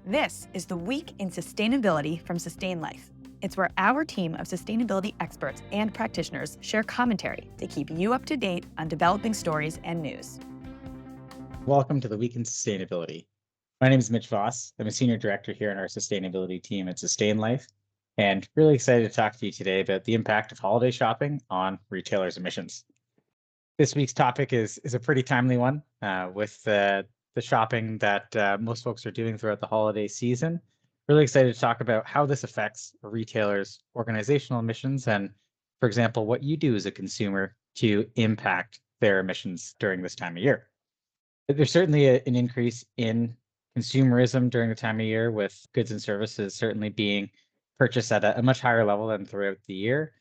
This is the Week in Sustainability from Sustain.Life. It's where our team of sustainability experts and practitioners share commentary to keep you up to date on developing stories and news. Welcome to the Week in Sustainability. My name is Mitch Voss. I'm a senior director here in our sustainability team at Sustain.Life, and really excited to talk to you today about the impact of holiday shopping on retailers' emissions. This week's topic is a pretty timely one with the shopping that most folks are doing throughout the holiday season. Really excited to talk about how this affects a retailer's organizational emissions and, for example, what you do as a consumer to impact their emissions during this time of year. There's certainly an increase in consumerism during the time of year, with goods and services certainly being purchased at a much higher level than throughout the year.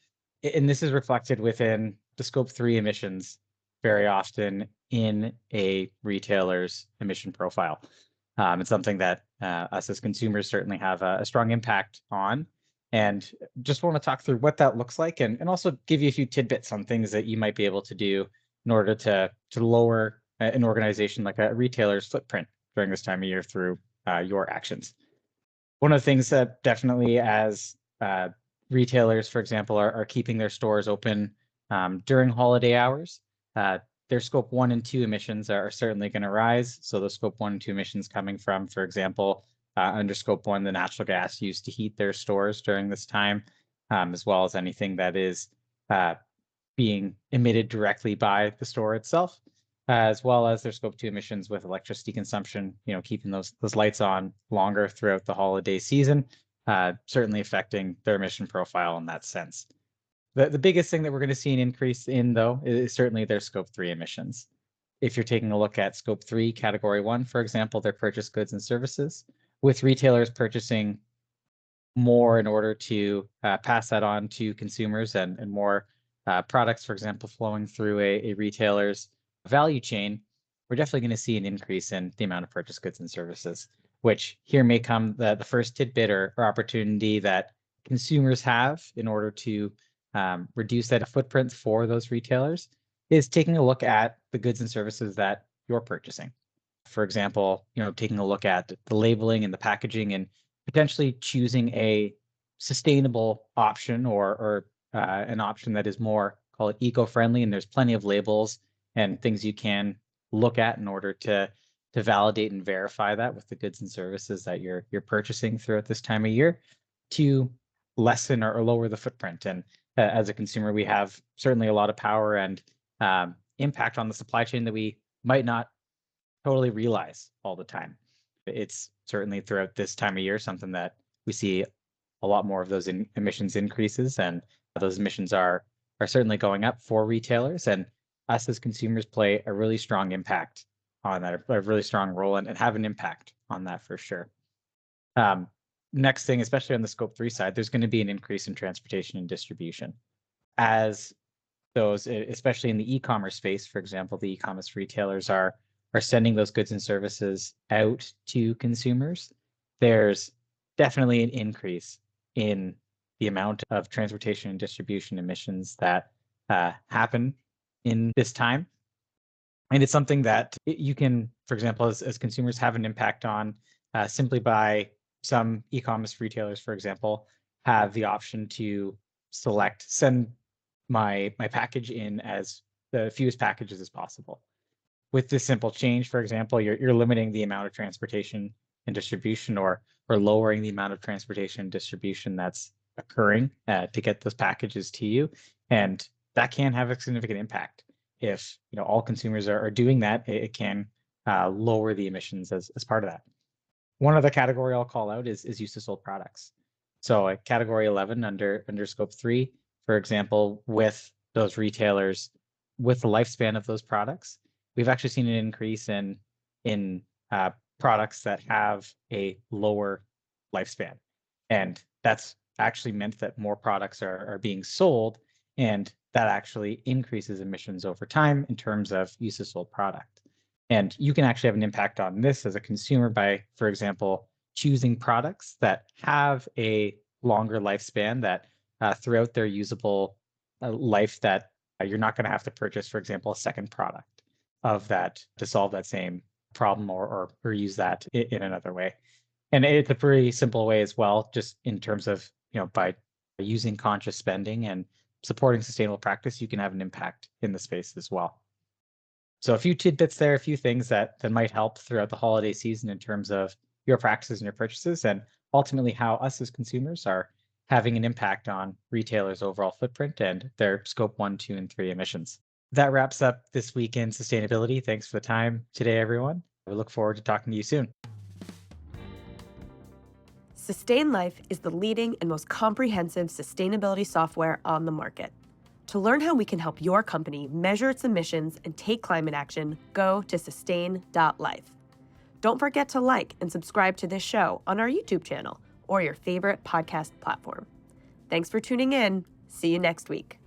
And this is reflected within the Scope 3 emissions very often in a retailer's emission profile. It's something that us as consumers certainly have a strong impact on. And just want to talk through what that looks like and also give you a few tidbits on things that you might be able to do in order to lower an organization like a retailer's footprint during this time of year through your actions. One of the things that definitely as retailers, for example, are keeping their stores open during holiday hours, their Scope 1 and 2 emissions are certainly going to rise. So the Scope 1 and 2 emissions coming from, for example, under Scope 1, the natural gas used to heat their stores during this time, as well as anything that is being emitted directly by the store itself, as well as their Scope 2 emissions with electricity consumption, keeping those lights on longer throughout the holiday season, certainly affecting their emission profile in that sense. The biggest thing that we're going to see an increase in, though, is certainly their Scope 3 emissions. If you're taking a look at Scope 3, Category 1, for example, their purchased goods and services, with retailers purchasing more in order to pass that on to consumers and more products, for example, flowing through a retailer's value chain, we're definitely going to see an increase in the amount of purchased goods and services, which here may come the first tidbit or opportunity that consumers have in order to reduce that footprint for those retailers is taking a look at the goods and services that you're purchasing. For example, taking a look at the labeling and the packaging and potentially choosing a sustainable option or an option that is more, call it eco-friendly, and there's plenty of labels and things you can look at in order to validate and verify that with the goods and services that you're purchasing throughout this time of year to lessen or lower the footprint. And as a consumer, we have certainly a lot of power and impact on the supply chain that we might not totally realize all the time. It's certainly throughout this time of year something that we see a lot more of those emissions increases, and those emissions are certainly going up for retailers, and us as consumers play a really strong impact on that, a really strong role and have an impact on that for sure. Next thing, especially on the Scope 3 side, there's going to be an increase in transportation and distribution. As those, especially in the e-commerce space, for example, the e-commerce retailers are sending those goods and services out to consumers, there's definitely an increase in the amount of transportation and distribution emissions that happen in this time. And it's something that you can, for example, as consumers have an impact on simply by some e-commerce retailers, for example, have the option to send my package in as the fewest packages as possible. With this simple change, for example, you're limiting the amount of transportation and distribution or lowering the amount of transportation and distribution that's occurring to get those packages to you. And that can have a significant impact. If all consumers are doing that, it can lower the emissions as part of that. One other category I'll call out is use of sold products. So at category 11 under Scope 3, for example, with those retailers, with the lifespan of those products, we've actually seen an increase in products that have a lower lifespan. And that's actually meant that more products are being sold, and that actually increases emissions over time in terms of use of sold product. And you can actually have an impact on this as a consumer by, for example, choosing products that have a longer lifespan that throughout their usable life that you're not going to have to purchase, for example, a second product of that to solve that same problem or use that in another way. And it's a pretty simple way as well, just in terms of, by using conscious spending and supporting sustainable practice, you can have an impact in the space as well. So a few tidbits there, a few things that might help throughout the holiday season in terms of your practices and your purchases, and ultimately how us as consumers are having an impact on retailers' overall footprint and their scope 1, 2, and 3 emissions. That wraps up this week in sustainability. Thanks for the time today, everyone. We look forward to talking to you soon. Sustain.Life is the leading and most comprehensive sustainability software on the market. To learn how we can help your company measure its emissions and take climate action, go to Sustain.Life. Don't forget to like and subscribe to this show on our YouTube channel or your favorite podcast platform. Thanks for tuning in. See you next week.